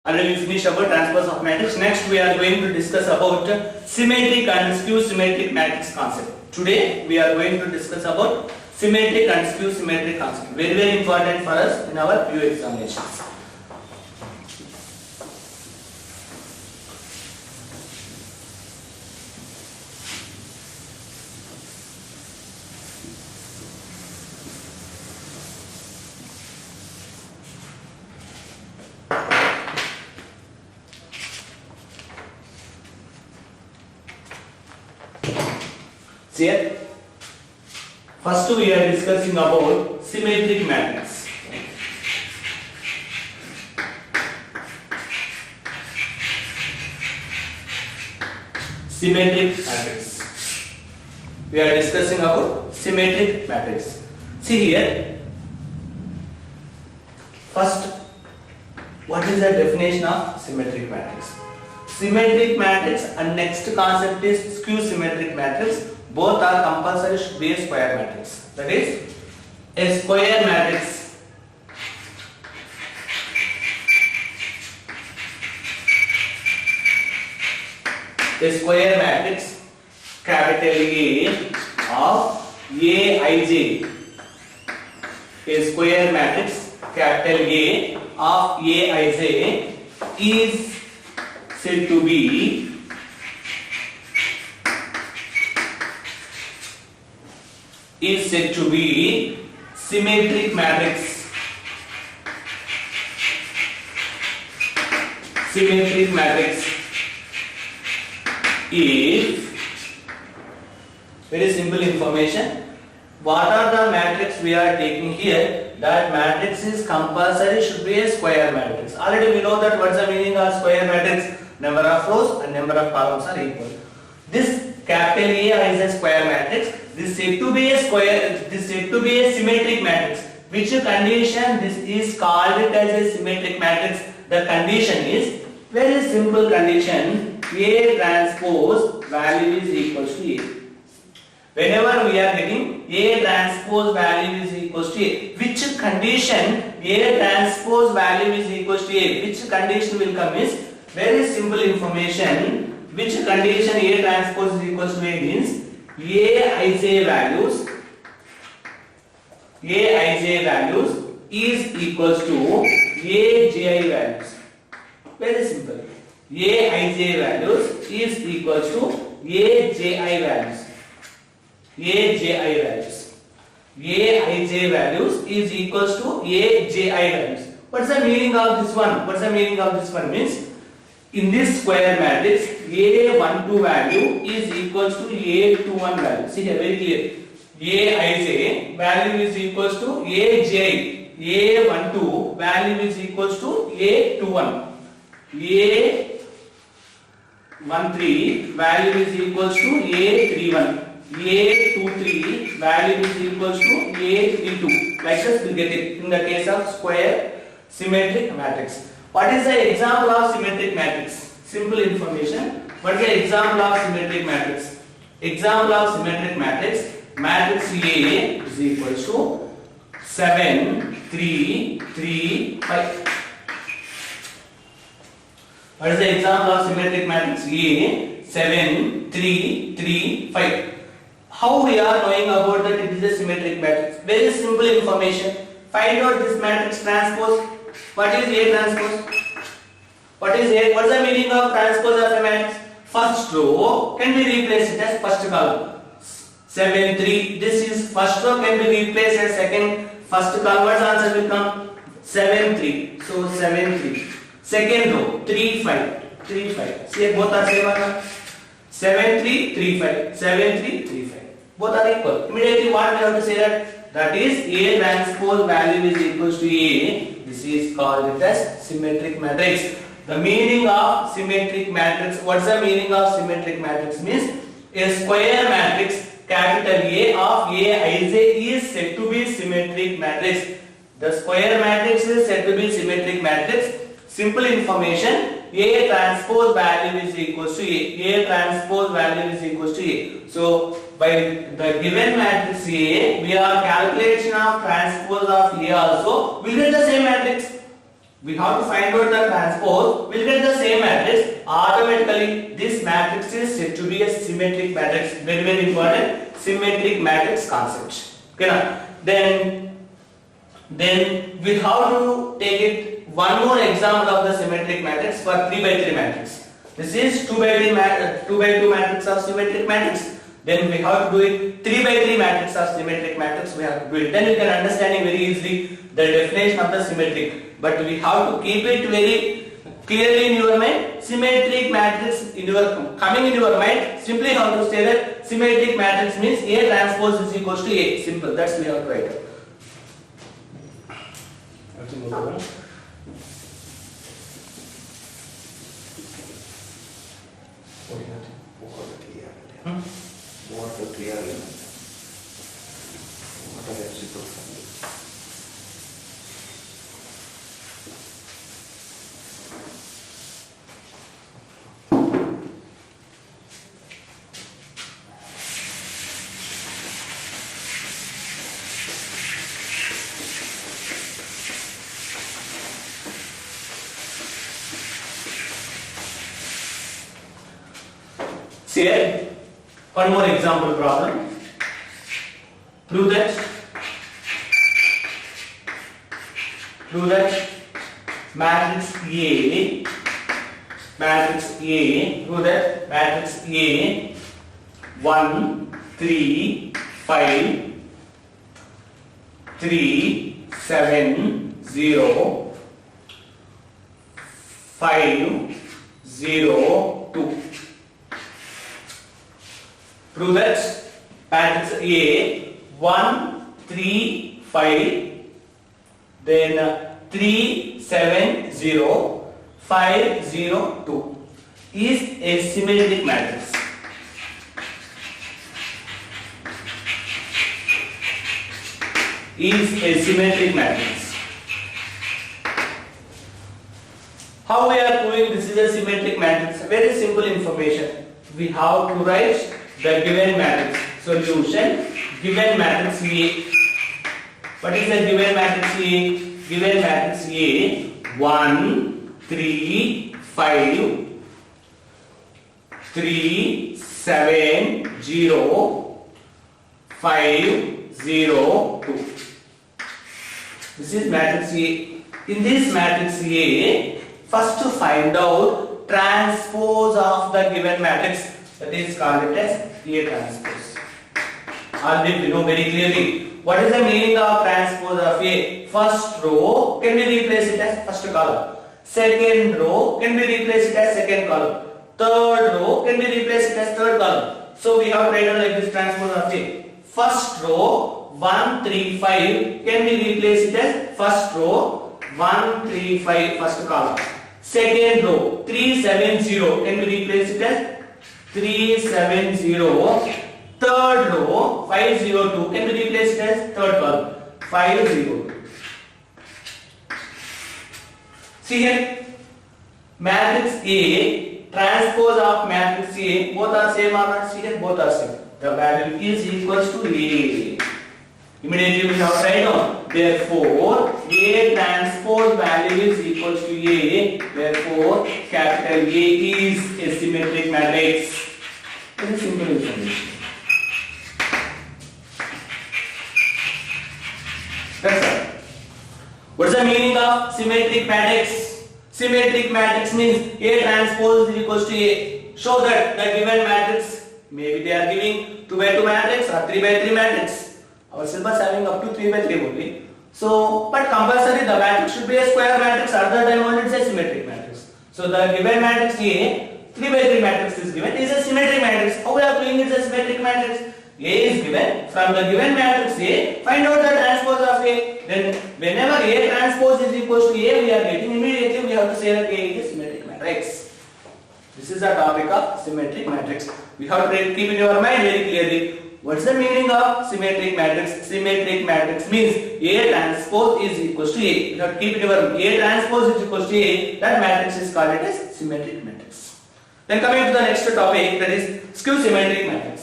Already we finished about transpose of matrix. Next we are going to discuss about symmetric and skew symmetric matrix concept. Today we are going to discuss about symmetric and skew symmetric concept. Very important for us in our PU examinations. Here, first we are discussing about symmetric matrix. Symmetric matrix. We are discussing about symmetric matrix. See here. First, what is the definition of symmetric matrix? Symmetric matrix and next concept is skew symmetric matrix. Both are compulsory should be a square matrix. That is a square matrix. A square matrix capital A of Aij. A square matrix capital A of Aij is said to be symmetric matrix. Symmetric matrix is very simple information. What are the matrix we are taking here? That matrix is compulsory should be a square matrix. Already we know that what's the meaning of square matrix? Number of rows and number of columns are equal. This capital A is a square matrix. This is said to be a square. This is said to be a symmetric matrix. Which condition this is called it as a symmetric matrix? The condition is very simple condition. A transpose value is equals to A. Whenever we are getting A transpose value is equals to A, which condition A transpose value is equals to A? Which condition will come is very simple information. Which condition A transpose is equals to A means Aij values is equals to Aj values. Very simple. Aij values is equals to Aj values. Aij values is equals to Aj values. What's the meaning of this one? What's the meaning of this one means in this square matrix A12 value is equals to A21 value. See here very clear. Aij value is equals to Aj. A12 value is equals to A21. A13 value is equals to A31. A23 value is equals to A32. Like this we get it in the case of square symmetric matrix. What is the example of symmetric matrix? Simple information. What is the example of symmetric matrix? Example of symmetric matrix. Matrix A is equals to 7, 3, 3, 5. What is the example of symmetric matrix? A 7, 3, 3, 5. How we are knowing about that it is a symmetric matrix? Very simple information. Find out this matrix transpose. What is A transpose? What is A? What is the meaning of transpose of a matrix? First row can be replaced as first column. 7, 3. This is first row can be replaced as second. First column. What answer will come? 7, 3. So 7, 3. Second row 3, 5. 3, 5. See both are same. 7, 3, 3, 5. 7, 3, 3, 5. Both are equal. Immediately what we have to say that is A transpose value is equals to A. This is called it as symmetric matrix. The meaning of symmetric matrix. What's the meaning of symmetric matrix? Means a square matrix capital A of Aij is said to be symmetric matrix. The square matrix is said to be symmetric matrix. Simple information. A transpose value is equals to A. A transpose value is equals to A. So by the given matrix A, we are calculation of transpose of A also will get the same matrix. we have to find out the transpose, we'll get the same matrix. Automatically, this matrix is said to be a symmetric matrix. Very, very important. Symmetric matrix concept. Okay, now, then we have to take it one more example of the symmetric matrix for 3 by 3 matrix. This is 2 by 2 matrix of symmetric matrix. Then we have to do it 3 by 3 matrix of symmetric matrix. We have to do it. Then you can understand very easily the definition of the symmetric. But we have to keep it very clearly in your mind. Symmetric matrix coming in your mind. Simply how to say that symmetric matrix means A transpose is equals to A. Simple. That's we have to write. See here, one more example problem. Prove that matrix A, prove that matrix A 1 3 5 3 7 0 5 0 2. Prove that matrix A 1 3 5 then 3 7 0 5 0 2 is a symmetric matrix. Is a symmetric matrix. How we are proving this is a symmetric matrix? Very simple information. We have to write the given matrix. Solution, given matrix A. What is the given matrix A? Given matrix A 1 3 5 3 7 0 5 0 2. This is matrix A. In this matrix A, first to find out transpose of the given matrix, that is called it as A transpose. Already we know very clearly what is the meaning of transpose of A. First row can be replaced it as first column. Second row can be replaced it as second column. Third row can be replaced it as third column. So we have written like this transpose of A. First row 1 3 5 can be replaced it as first row 1 3 5 first column. Second row 3 7 0 can be replaced it as 3 7 0. Third row 5 0 2 can be replaced as third column 5 0 2. See here, matrix A, transpose of matrix A, both are same or not? See here, both are same. The value is equals to A. Immediately we have to write down. Therefore, A transpose value is equals to A. Therefore, capital A is a symmetric matrix. Very simple information. That's all. What is the meaning of symmetric matrix? Symmetric matrix means A transpose is equals to A. Show that the given matrix, maybe they are giving 2 by 2 matrix or 3 by 3 matrix. Our syllabus having up to 3 by 3 only. So, but compulsory the matrix should be a square matrix, other than only it's a symmetric matrix. So the given matrix A, 3 by 3 matrix is given, is a symmetric matrix. How we are doing it as a symmetric matrix? A is given, from the given matrix A, find out the transpose of A. Then whenever A transpose is equals to A, we are getting immediately we have to say that A is a symmetric matrix. This is the topic of symmetric matrix. We have to keep in your mind very clearly. What's the meaning of symmetric matrix? Symmetric matrix means A transpose is equals to A. You have to keep it in your mind. A transpose is equals to A. That matrix is called it as symmetric matrix. Then coming to the next topic, that is skew symmetric matrix.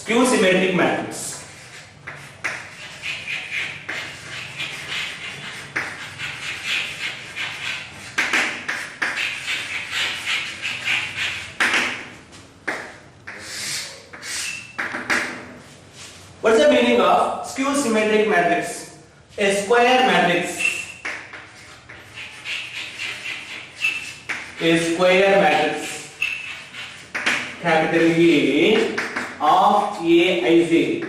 skew symmetric matrix. What's the meaning of skew symmetric matrix? A square matrix. A square matrix. Capital A of Aij.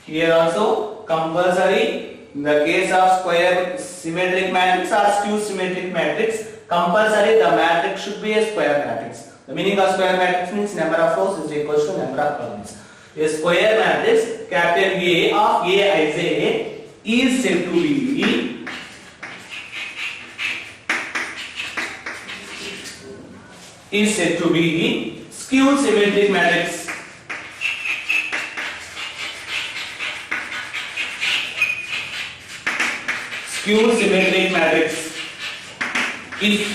Here also compulsory in the case of square symmetric matrix or skew symmetric matrix, compulsory the matrix should be a square matrix. The meaning of square matrix means number of rows is equal to number of columns. A square matrix capital A of Aij is said to be skew symmetric matrix. Skew symmetric matrix. If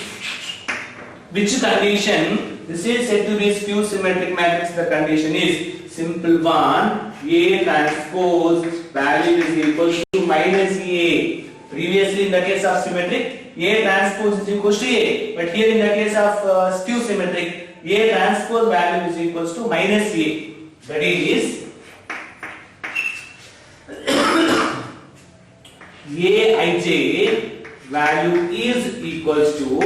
which condition this is said to be skew symmetric matrix? The condition is simple one, A transpose value is equal to minus A. Previously in the case of symmetric, A transpose is equal to A, but here in the case of skew symmetric, A transpose value is equal to minus A. That is Aij value is equals to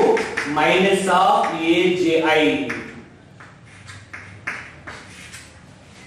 minus of Aj.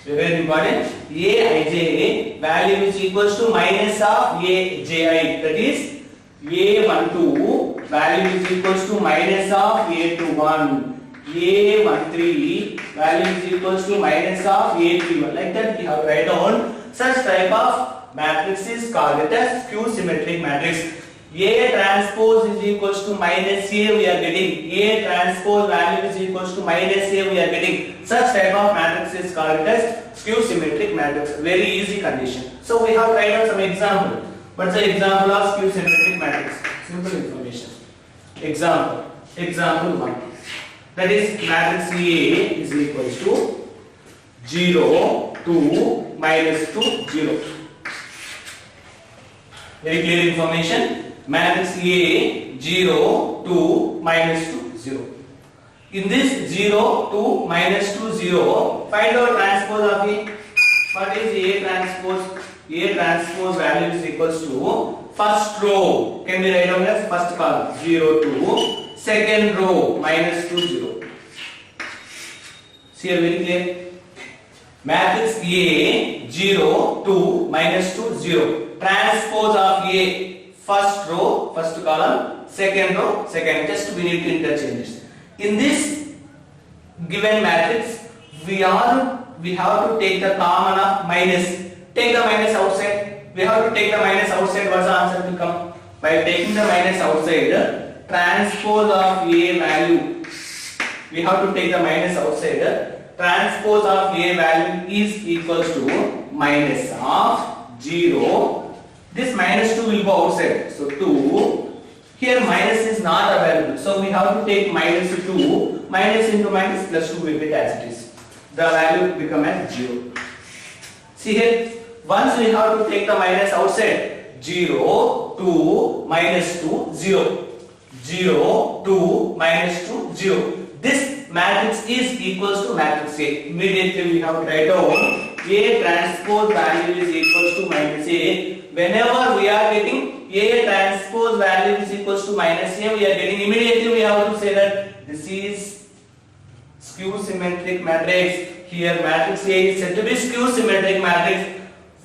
Very important. Aij value is equals to minus of Aj. That is A12 value is equals to minus of A21. A13 value is equals to minus of A31. Like that we have write down such type of matrix is called it as skew symmetric matrix. A transpose is equals to minus A we are getting. A transpose value is equals to minus A we are getting. Such type of matrix is called as skew symmetric matrix. Very easy condition. So we have write down some example. What's the example of skew symmetric matrix? Simple information. Example 1. That is matrix A is equals to 0, 2, minus 2, 0. Very clear information. Matrix A 0, 2, minus 2, 0. In this 0, 2, minus 2, 0, find out transpose of A. What is A transpose? A transpose value is equals to first row can be write down as first column 0, 2, second row minus 2, 0. See here very clear. Matrix A 0, 2, minus 2, 0. Transpose of A first row, first column, second row, second. Just we need to interchange this. In this given matrix, we have to take the common of minus. Take the minus outside. We have to take the minus outside. What's the answer will come? By taking the minus outside, transpose of A value. We have to take the minus outside. Transpose of A value is equals to minus of 0. This minus 2 will go outside. So 2. Here minus is not available. So we have to take minus 2. Minus into minus plus 2 will be as it is. The value will become as 0. See here. Once we have to take the minus outside. 0, 2, minus 2, 0. 0, 2, minus 2, 0. This matrix is equals to matrix A. Immediately we have to write down A transpose value is equals to minus A. Whenever we are getting A transpose value is equals to minus A, we are getting immediately we have to say that this is skew symmetric matrix. Here matrix A is said to be skew symmetric matrix.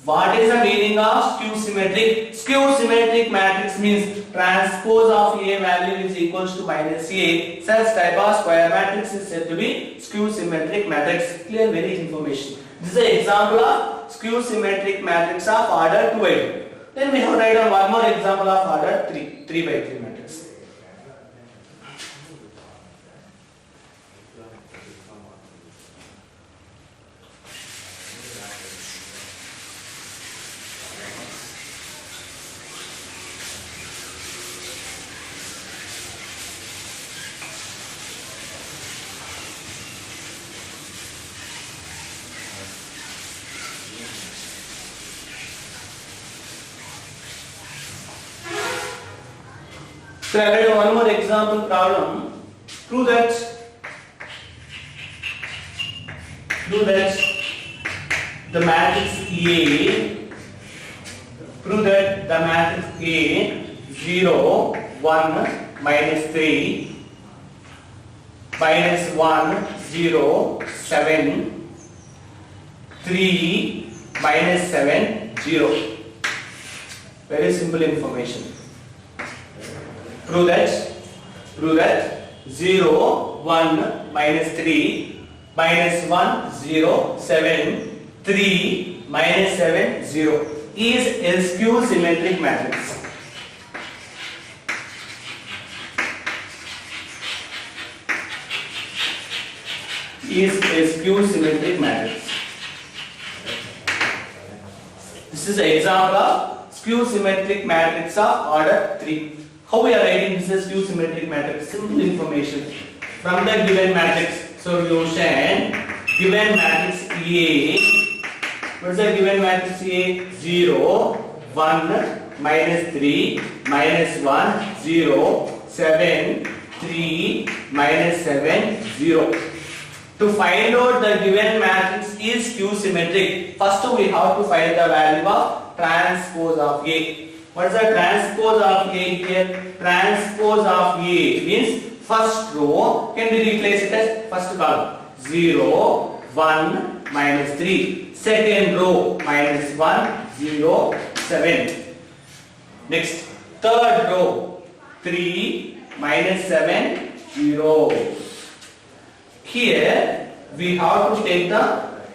What is the meaning of skew symmetric? Skew symmetric matrix means transpose of A value is equals to minus A. Such type of square matrix is said to be skew symmetric matrix. Clear very information. This is an example of skew symmetric matrix of order 2 by 2. Then we have to write down one more example of order 3 by 3 matrix. So I read one more example problem. Prove that the matrix A 0 1 minus 3 minus 1 0 7 3 minus 7 0. Very simple information. Prove that 0 1 minus 3 minus 1 0 7 3 minus 7 0 is a skew symmetric matrix. Is a skew symmetric matrix. This is an example of skew symmetric matrix of order 3. How we are writing this is skew symmetric matrix? Simple information from the given matrix. Solution: given matrix A. What is the given matrix A? 0 1 minus 3 minus 1 0 7 3 minus 7 0. To find out the given matrix is skew symmetric, first we have to find the value of transpose of A. What is the transpose of A here? Transpose of A means first row can be replaced as first column. 0 1 minus 3. Second row minus 1 0 7. Next third row 3 minus 7 0. Here we have to take the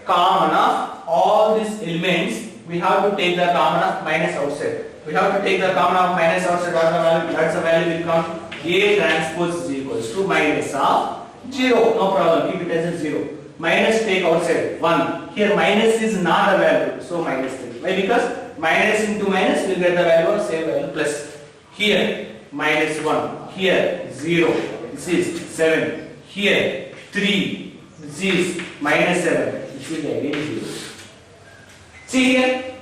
common of all these elements. We have to take the common of minus outside. We have to take the common of minus outside. What the value? That's the value will come. A transpose is equals to minus of 0. No problem. Keep it as a 0. Minus take outside 1. Here minus is not a value, so minus 3. Why? Because minus into minus will get the value of same value plus. Here minus 1. Here 0. This is 7. Here 3, this is minus 7, this is again 0. See here,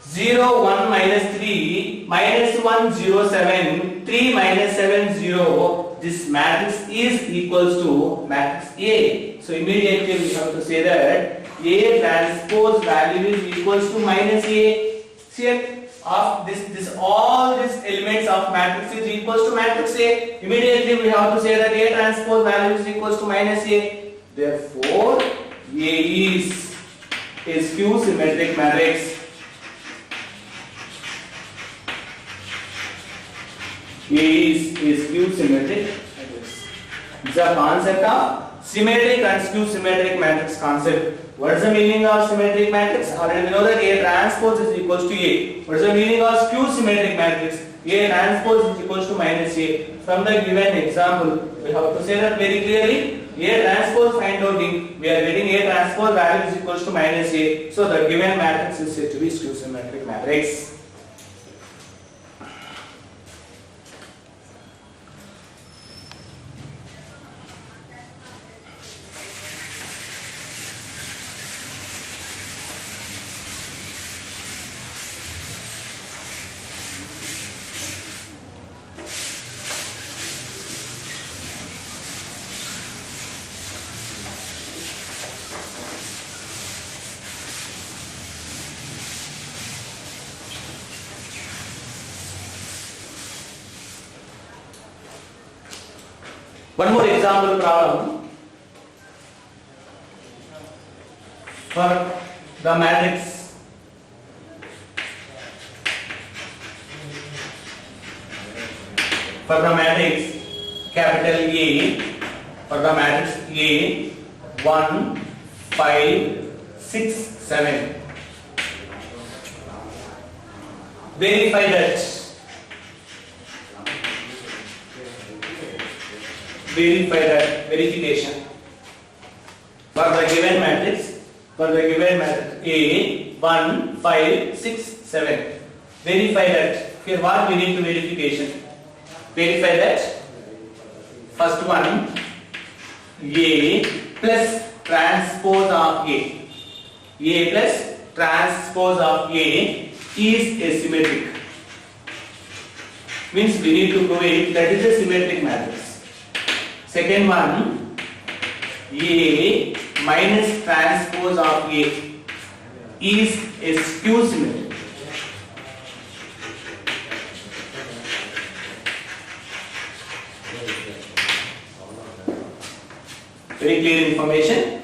0, 1 minus 3, minus 1, 0, 7, 3 minus 7, 0. This matrix is equals to matrix A. So immediately we have to say that A transpose value is equals to minus A. See here, of this all these elements of matrix is equals to matrix A. Immediately we have to say that A transpose value is equals to minus A. Therefore, A is a skew symmetric matrix. A is a skew symmetric matrix. It's a concept of symmetric and skew symmetric matrix concept. What is the meaning of symmetric matrix? Already we know that A transpose is equals to A. What is the meaning of skew symmetric matrix? A transpose is equals to minus A. From the given example, we have to say that very clearly. A transpose find out we are getting A transpose value is equals to minus A. So the given matrix is said to be skew symmetric matrix. One more example problem for the matrix capital A, for the matrix A 1 5 6 7. Verify that. Verification for the given matrix A 1 5 6 7. Verify that. Here what we need to verify that first one A plus transpose of A plus transpose of A is asymmetric. means we need to prove it. That is a symmetric matrix. Second one, A minus transpose of A is a skew symmetric. Very clear information.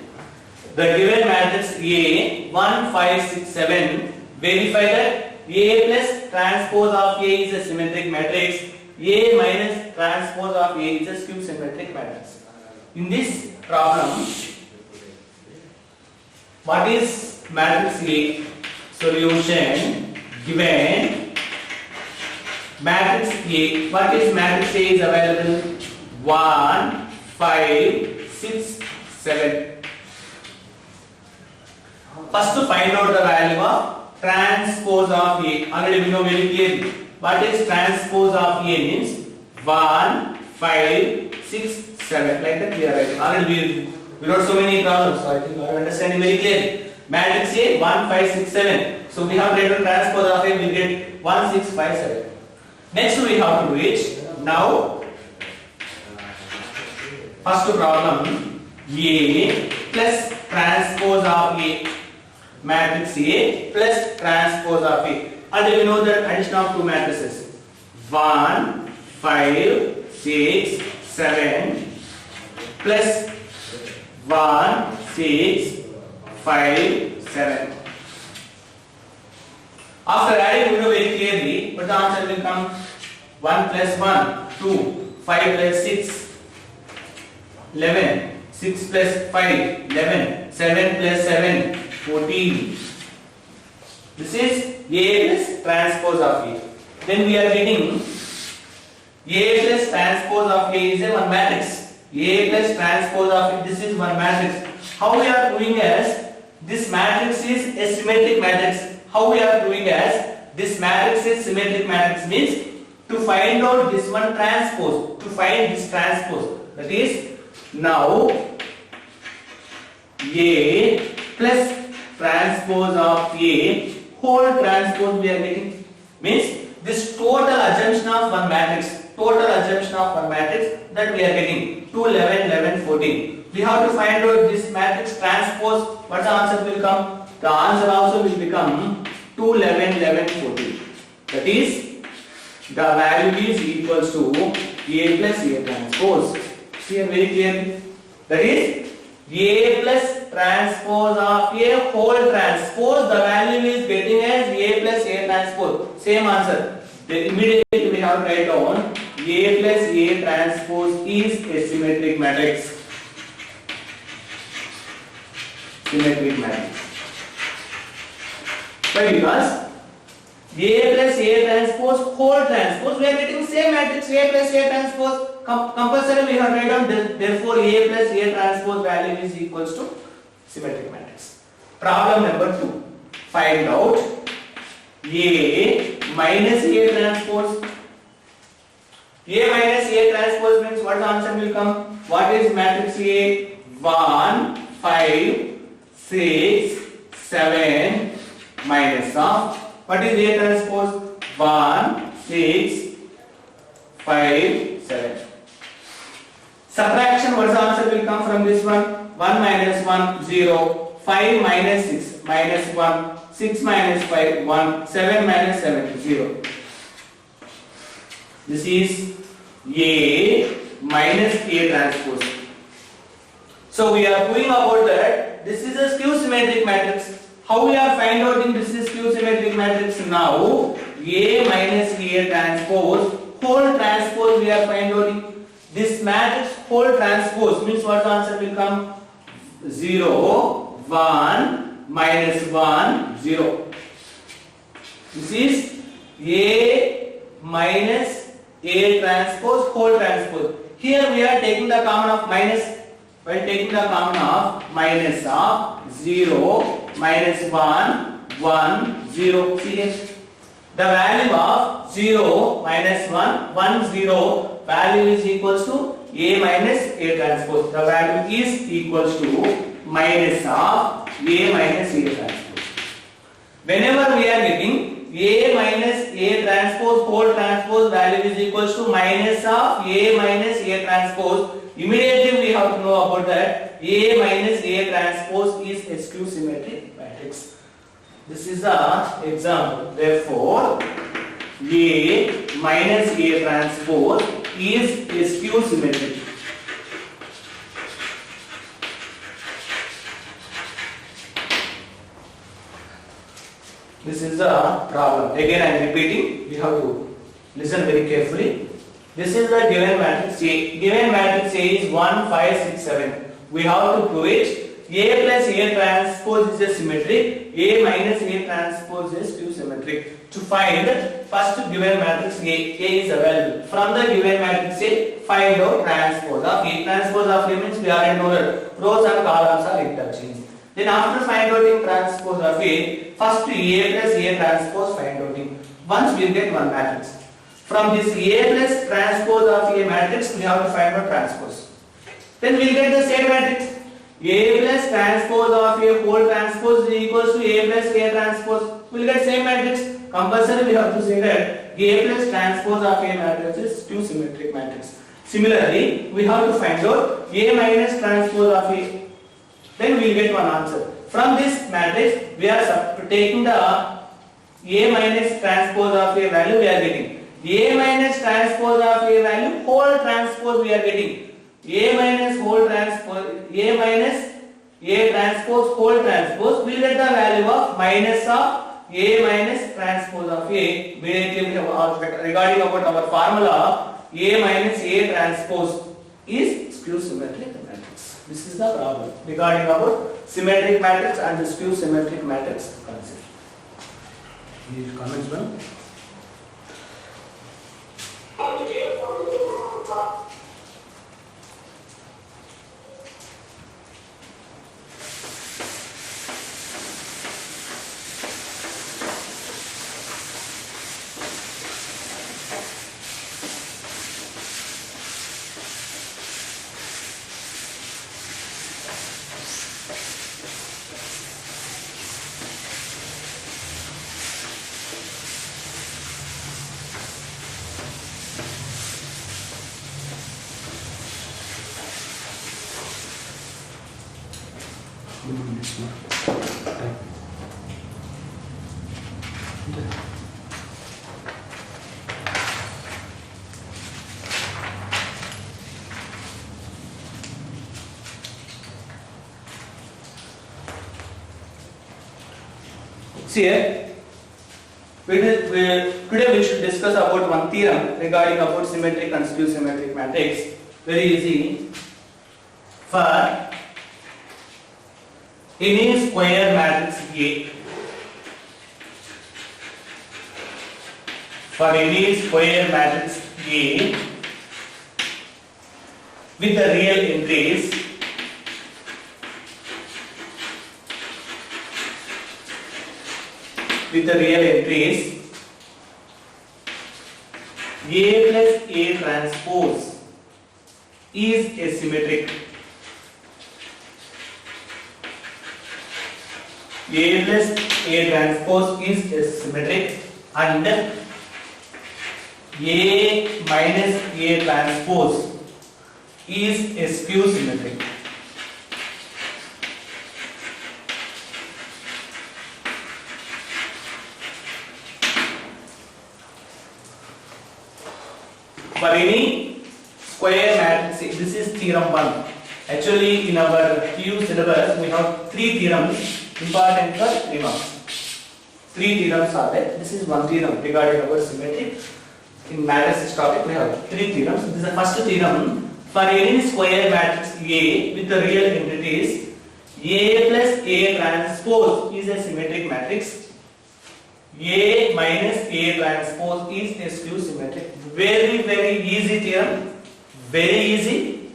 The given matrix A 1, 5, 6, 7, verify that A plus transpose of A is a symmetric matrix. A minus transpose of A is a skew symmetric matrix. In this problem, what is matrix A? Solution given matrix A. What is matrix A is available? 1, 5, 6, 7. First to find out the value of transpose of A. Already we know very clearly. What is transpose of A means 1, 5, 6, 7. Like that we are writing. Already we wrote so many problems. So I think you are understanding very clearly. Matrix A 1, 5, 6, 7. So we have written transpose of A, we get 1, 6, 5, 7. Next we have to do it. Now first problem A plus transpose of A. Matrix A plus transpose of A. And we know that addition of two matrices 1, 5, 6, 7 plus 1, 6, 5, 7. After adding we know very clearly but the answer will come 1 plus 1, 2, 5 plus 6, 11, 6 plus 5, 11, 7 plus 7, 14. This is A plus transpose of A. Then we are getting A plus transpose of A is a one matrix. A plus transpose of it, this is one matrix. How we are doing as this matrix is a symmetric matrix. How we are doing as this matrix is symmetric matrix means to find out this one transpose, to find this transpose. That is now A plus transpose of A whole transpose we are getting means this total assumption of one matrix, that we are getting 2, 11, 11, 14. We have to find out this matrix transpose. What the answer will come? The answer also will become 2, 11, 11, 14. That is the value is equals to A plus A transpose. See very clearly. That is A plus transpose of A whole transpose. The value is getting as A plus A transpose. Same answer. Then immediately we have to write down A plus A transpose is a symmetric matrix. Symmetric matrix. Why? Because A plus A transpose whole transpose we are getting same matrix A plus A transpose. Compulsory we have written down, therefore A plus A transpose value is equals to symmetric matrix. Problem number 2. Find out A minus A transpose. A minus A transpose means what the answer will come? What is matrix A? 1, 5, 6, 7 minus of what is A transpose? 1, 6, 5, 7. Subtraction, what the answer will come from this one? 1 minus 1, 0. 5 minus 6, minus 1. 6 minus 5, 1. 7 minus 7, 0. This is A minus A transpose. So we are proving about that this is a skew symmetric matrix. How we are find out this is skew symmetric matrix now? A minus A transpose whole transpose we are find out. This matrix whole transpose means what the answer will come? 0, 1, minus 1, 0. This is A minus A transpose whole transpose. Here we are taking the common of minus. While taking the common of minus of 0, minus 1, 1, 0. See here. The value of 0, minus 1, 1, 0 value is equals to A minus A transpose. The value is equals to minus of A minus A transpose. Whenever we are getting A minus A transpose whole transpose value is equals to minus of A minus A transpose. Immediately we have to know about that. A minus A transpose is skew symmetric matrix. This is the example. Therefore, A minus A transpose is skew symmetric. This is the problem. Again I am repeating. We have to listen very carefully. This is the given matrix A. Given matrix A is 1, 5, 6, 7. We have to prove it. A plus A transpose is a symmetric. A minus A transpose is skew symmetric. To find first given matrix A is available. From the given matrix A, find out transpose of A. Transpose of A means we already know that rows and columns are interchanged. Then after find outing transpose of A, first A plus A transpose find outing. Once we get one matrix. From this A plus transpose of A matrix, we have to find out transpose. Then we will get the same matrix. A plus transpose of A whole transpose is equals to A plus A transpose. We will get same matrix. Compulsory we have to say that A plus transpose of A matrix is skew symmetric matrix. Similarly, we have to find out A minus transpose of A. Then we will get one answer. From this matrix, we are taking the A minus transpose of A value we are getting. A minus transpose of A value whole transpose we are getting. A minus whole transpose, A minus A transpose whole transpose, we will get the value of minus of A minus transpose of A. Immediately regarding about our formula, A minus A transpose is skew symmetric matrix. This is the problem regarding about symmetric matrix and the skew symmetric matrix concept. Any comments, ma'am? See here, today we should discuss about one theorem regarding about symmetric and skew symmetric matrix. Very easy. For any square matrix A, for any square matrix A with the real entries, A plus A transpose is asymmetric. A plus A transpose is asymmetric and A minus A transpose is skew symmetric. For any square matrix, this is theorem 1. Actually, in our PU syllabus, we have 3 theorems important for 3 marks. 3 theorems are there. This is one theorem regarding about symmetry. In matrices topic, we have 3 theorems. This is the first theorem. For any square matrix A with the real entities, A plus A transpose is a symmetric matrix. A minus A transpose is a skew symmetric. Very easy theorem. Very easy,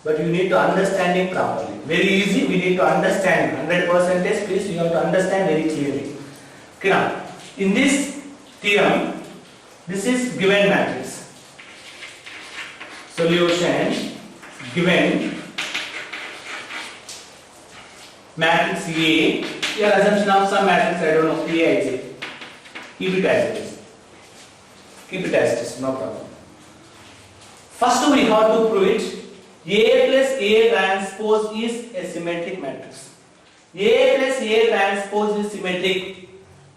but you need to understand it properly. Very easy, we need to understand 100%. Please, you have to understand very clearly. Okay, now in this theorem, this is given matrix. Solution given matrix A. Here assumption of some matrix, I don't know, Aij. Keep it as it is. Keep it as it is, no problem. First we have to prove it. A plus A transpose is a symmetric matrix. A plus A transpose is symmetric.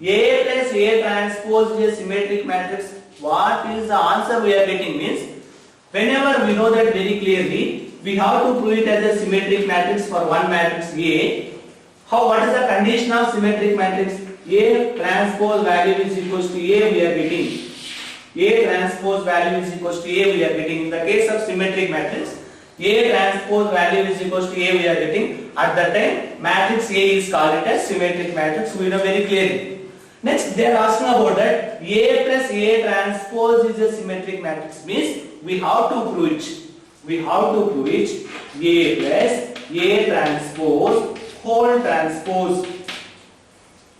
A plus A transpose is a symmetric matrix. What is the answer we are getting means, whenever we know that very clearly, we have to prove it as a symmetric matrix for one matrix A. What is the condition of symmetric matrix? A transpose value is equals to A, we are getting. A transpose value is equals to A, we are getting. In the case of symmetric matrix, A transpose value is equals to A, we are getting. At that time, matrix A is called it as symmetric matrix, we know very clearly. Next, they are asking about that A plus A transpose is a symmetric matrix, means we have to prove it. We have to prove it. A plus A transpose whole transpose.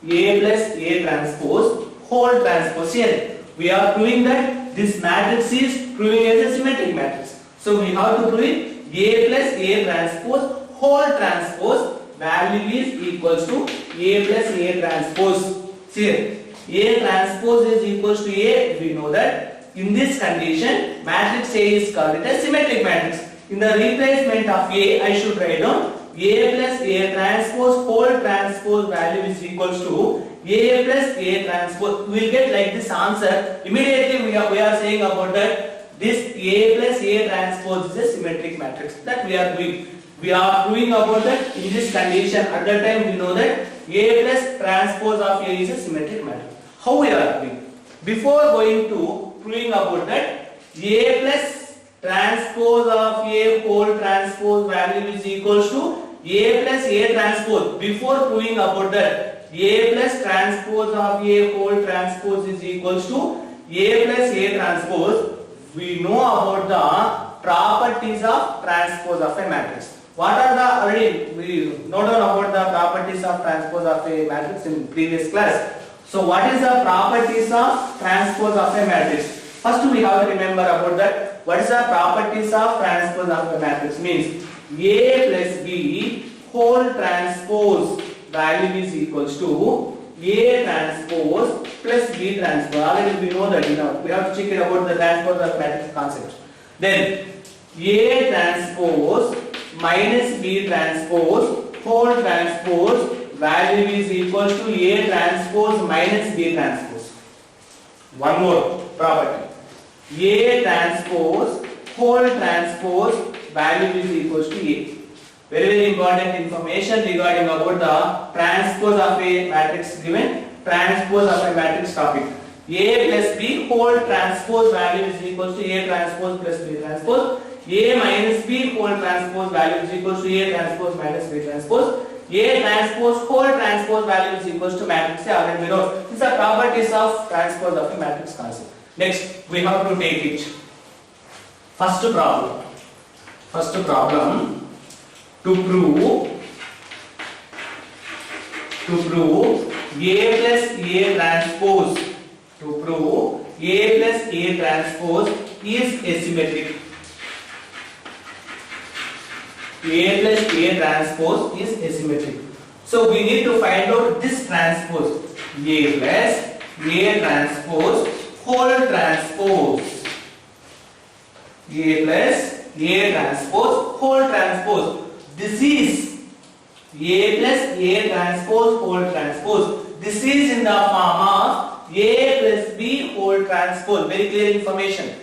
A plus A transpose whole transpose. Here we are proving that this matrix is proving as a symmetric matrix. So we have to prove it. A plus A transpose whole transpose value is equals to A plus A transpose. Here A transpose is equals to A. We know that in this condition matrix A is called it as symmetric matrix. In the replacement of A, I should write down A plus A transpose whole transpose value is equals to A plus A transpose. We will get like this answer. Immediately we are saying about that this A plus A transpose is a symmetric matrix. That we are doing. We are proving about that in this condition. At that time we know that A plus transpose of A is a symmetric matrix. How we are doing? Before going to proving about that A plus transpose of A whole transpose value is equals to A plus A transpose. Before proving about that A plus transpose of A whole transpose is equals to A plus A transpose, we know about the properties of transpose of a matrix. What are the, already we know down about the properties of transpose of a matrix in previous class. So what is the properties of transpose of a matrix? First we have to remember about that. What is the properties of transpose of a matrix? Means A plus B whole transpose value is equals to A transpose plus B transpose. Already we know that, we have to check it about the transpose of matrix concept. Then A transpose minus B transpose whole transpose value is equals to A transpose minus B transpose. One more property. A transpose whole transpose value is equals to A. Very important information regarding about the transpose of a matrix given. Transpose of a matrix topic. A plus B whole transpose value is equals to A transpose plus B transpose. A minus B whole transpose value is equals to A transpose minus B transpose. A transpose whole transpose value is equals to matrix A. Already we know. These are properties of transpose of a matrix concept. Next, we have to take it. First problem. To prove A plus A transpose. To prove A plus A transpose is asymmetric. A plus A transpose is asymmetric. So we need to find out this transpose. A plus A transpose whole transpose. A plus A transpose whole transpose. This is A plus A transpose whole transpose. This is in the form of A plus B whole transpose. Very clear information.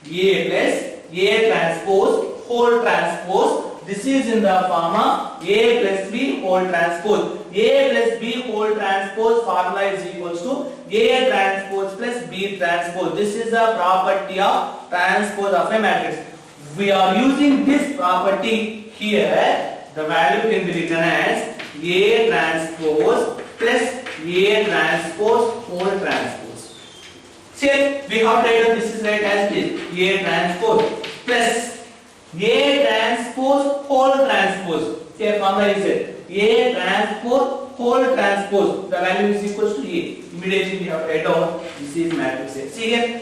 A plus A transpose whole transpose. This is in the form of A plus B whole transpose. A plus B whole transpose formula is equals to A transpose plus B transpose. This is the property of transpose of a matrix. We are using this property here. The value can be written as A transpose plus A transpose whole transpose. See, we have written this is right as it is. A transpose plus A transpose whole transpose. Here formula is it. A transpose whole transpose. The value is equals to A. Immediately we have to write down this is matrix A. See here,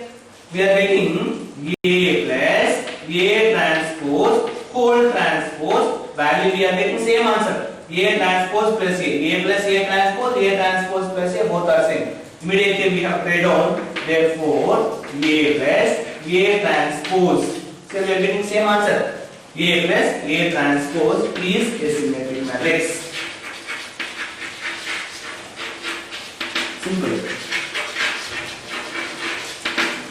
we are getting A plus A transpose whole transpose. Value we are getting same answer. A transpose plus A. A plus A transpose plus A both are same. Immediately we have tried down. Therefore, A plus A transpose. So we are getting same answer. A plus A transpose is a symmetric matrix. Simple.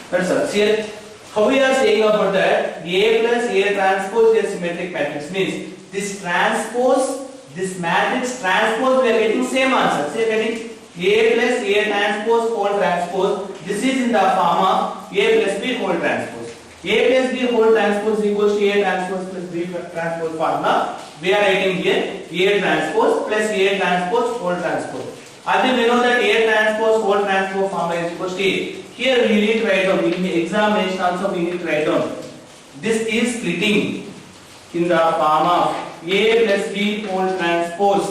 That's all. Here, how we are saying about that? A plus A transpose is a symmetric matrix means this transpose, this matrix transpose, we are getting same answer. So we are getting A plus A transpose whole transpose. This is in the form of A plus B whole transpose. A plus B whole transpose equals to A transpose plus B transpose formula. We are writing here A transpose plus A transpose whole transpose. And we know that A transpose whole transpose formula is equals to A. Here we need to write down, in the examination also we need to write down. This is splitting in the form of A plus B whole transpose.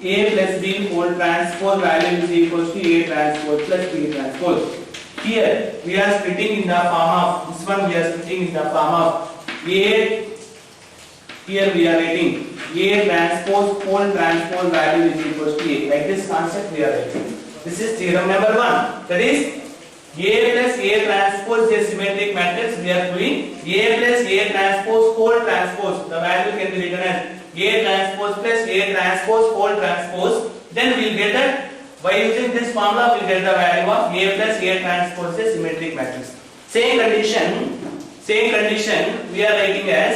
A plus B whole transpose value is equals to A transpose plus B transpose. Here we are splitting in the form of, this one we are splitting in the form of A, here we are writing A transpose whole transpose value is equals to A. Like this concept we are writing. This is theorem number 1. That is A plus A transpose is a symmetric matrix. We are doing A plus A transpose whole transpose. The value can be written as A transpose plus A transpose whole transpose. Then we will get that by using this formula we will get the value of A plus A transpose is a symmetric matrix. Same condition we are writing as,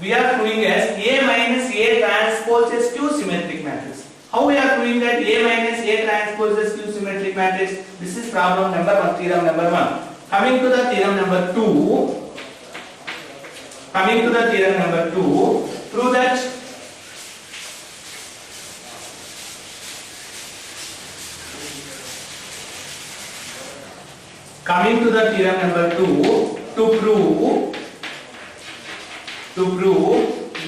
we are doing as A minus A transpose is Q symmetric matrix. How we are doing that? A minus A transpose is Q symmetric matrix. This is problem number 1, theorem number 1. Coming to the theorem number 2. Prove that coming to the theorem number 2, to prove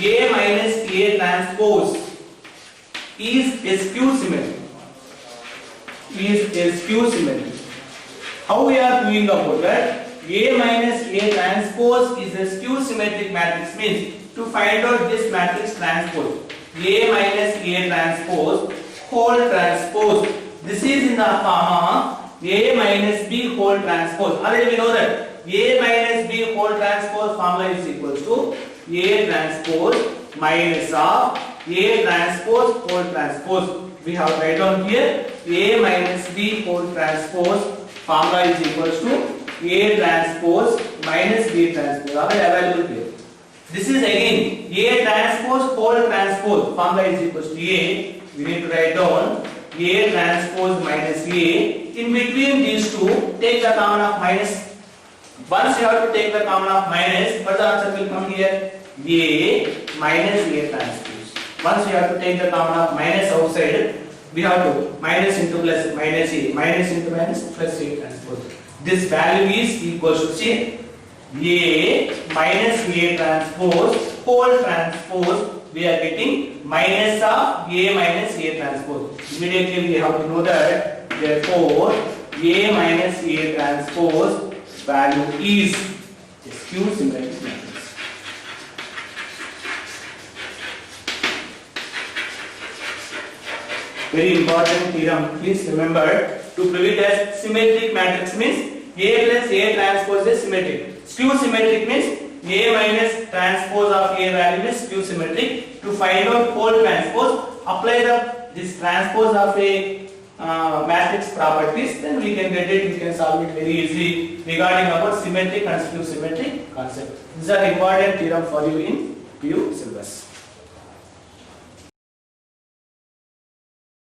A minus A transpose is a skew symmetry. How we are doing about that? A minus A transpose is a skew symmetric matrix means to find out this matrix transpose. A minus A transpose whole transpose. This is in the form of A minus B whole transpose. Already we know that A minus B whole transpose formula is equals to A transpose minus of A transpose whole transpose. We have write down here A minus B whole transpose formula is equals to A transpose minus B transpose. Already available here. This is again A transpose whole transpose formula is equals to A. We need to write down A transpose minus A. In between these two, take the common of minus. Once you have to take the common of minus, what the answer will come here? A minus A transpose. Once you have to take the common of minus outside, we have to minus into plus minus A, minus into minus plus A transpose. This value is equals to say A minus A transpose whole transpose. We are getting minus of A minus A transpose. Immediately we have to know that therefore A minus A transpose value is a skew symmetric matrix. Very important theorem. Please remember to prove it as symmetric matrix means A plus A transpose is symmetric. Skew symmetric means A minus transpose of A value is skew symmetric. To find out whole transpose, apply this transpose of a matrix properties, then we can get it, we can solve it very easily regarding about symmetric and skew symmetric concept. These are important theorem for you in PU syllabus.